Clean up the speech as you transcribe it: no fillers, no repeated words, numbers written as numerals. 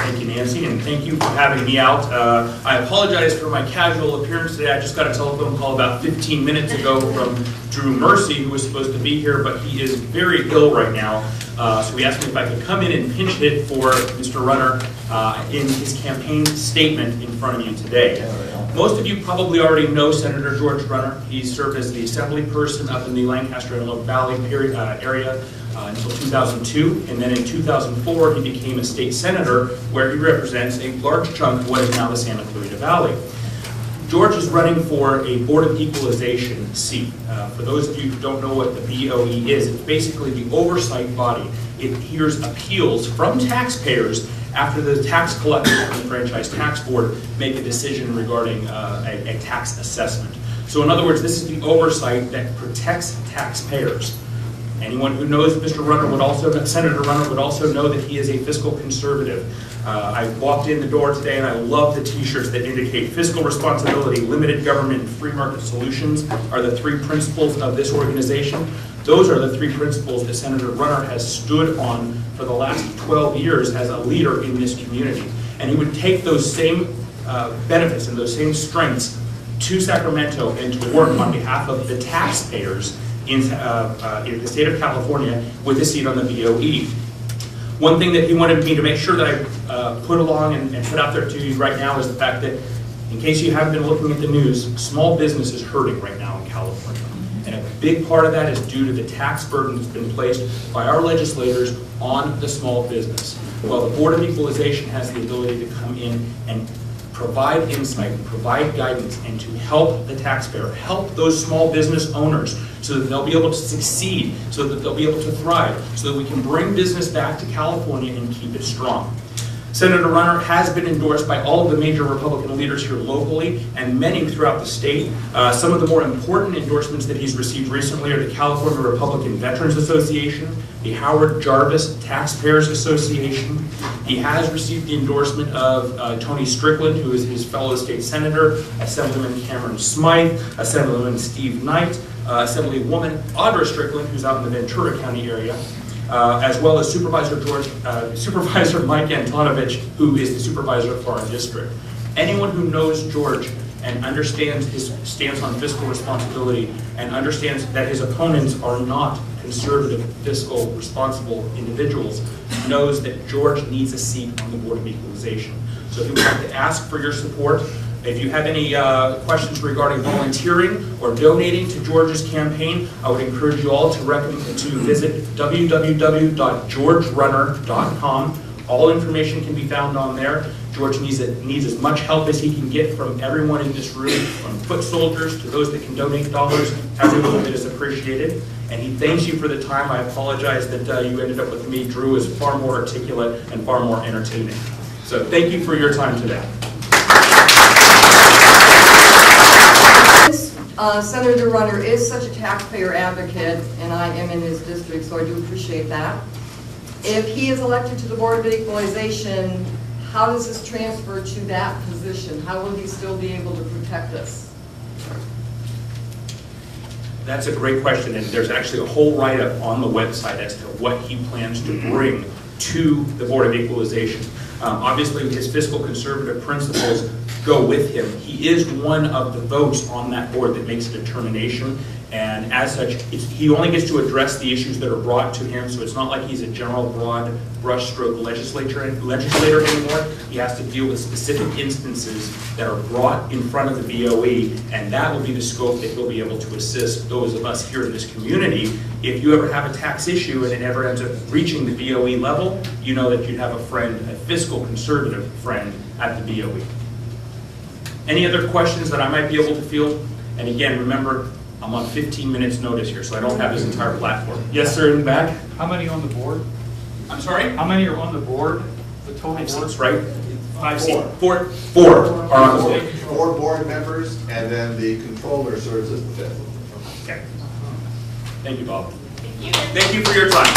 Thank you, Nancy, and thank you for having me out. I apologize for my casual appearance today. I just got a telephone call about 15 minutes ago from Drew Mercy, who was supposed to be here, but he is very ill right now. So he asked me if I could come in and pinch hit for Mr. Runner in his campaign statement in front of you today. Most of you probably already know Senator George Runner. He served as the assembly person up in the Lancaster and Antelope Valley area until 2002, and then in 2004 he became a state senator where he represents a large chunk of what is now the Santa Clarita Valley. George is running for a Board of Equalization seat. For those of you who don't know what the BOE is, it's basically the oversight body. It hears appeals from taxpayers after the tax collector and the Franchise Tax Board make a decision regarding a tax assessment. So in other words, this is the oversight that protects taxpayers. Anyone who knows Mr. Runner would also, Senator Runner would also know that he is a fiscal conservative. I walked in the door today and I love the t-shirts that indicate fiscal responsibility, limited government, and free market solutions are the three principles of this organization. Those are the three principles that Senator Runner has stood on for the last 12 years as a leader in this community. And he would take those same benefits and those same strengths to Sacramento and to work on behalf of the taxpayers in the state of California with a seat on the BOE. One thing that he wanted me to make sure that I put along and put out there to you right now is the fact that, in case you haven't been looking at the news, small business is hurting right now in California. And a big part of that is due to the tax burden that's been placed by our legislators on the small business. Well, the Board of Equalization has the ability to come in and provide insight, provide guidance, and to help the taxpayer, help those small business owners so that they'll be able to succeed, so that they'll be able to thrive, so that we can bring business back to California and keep it strong. Senator Runner has been endorsed by all of the major Republican leaders here locally and many throughout the state. Some of the more important endorsements that he's received recently are the California Republican Veterans Association, the Howard Jarvis Taxpayers Association. He has received the endorsement of Tony Strickland, who is his fellow state senator, Assemblyman Cameron Smythe, Assemblyman Steve Knight, Assemblywoman Audra Strickland, who's out in the Ventura County area, as well as Supervisor Mike Antonovich, who is the supervisor of our district. Anyone who knows George and understands his stance on fiscal responsibility and understands that his opponents are not conservative, fiscal, responsible individuals knows that George needs a seat on the Board of Equalization. So if you would like to ask for your support, if you have any questions regarding volunteering or donating to George's campaign, I would encourage you all to visit www.georgerunner.com. All information can be found on there. George needs as much help as he can get from everyone in this room, from foot soldiers to those that can donate dollars. Every little bit is appreciated. And he thanks you for the time. I apologize that you ended up with me. Drew is far more articulate and far more entertaining. So thank you for your time today. Senator Runner is such a taxpayer advocate, and I am in his district, so I do appreciate that. If he is elected to the Board of Equalization, how does this transfer to that position? How will he still be able to protect us? That's a great question, and there's actually a whole write-up on the website as to what he plans to bring to the Board of Equalization. Obviously, his fiscal conservative principles go with him. He is one of the votes on that board that makes a determination, and as such, he only gets to address the issues that are brought to him, so it's not like he's a general broad brushstroke legislator anymore. He has to deal with specific instances that are brought in front of the BOE, and that will be the scope that he'll be able to assist those of us here in this community. If you ever have a tax issue and it ever ends up reaching the BOE level, you know that you have a friend, a fiscal conservative friend at the BOE. Any other questions that I might be able to field? And again, remember, I'm on 15 minutes notice here, so I don't have his entire platform. Yes, sir, in the back. How many on the board? I'm sorry? How many are on the board? The total board? Seats, right? 5 seats. Four are on the board. 4 board members, and then the controller serves as the 5th. Okay. Thank you, Bob. Thank you for your time.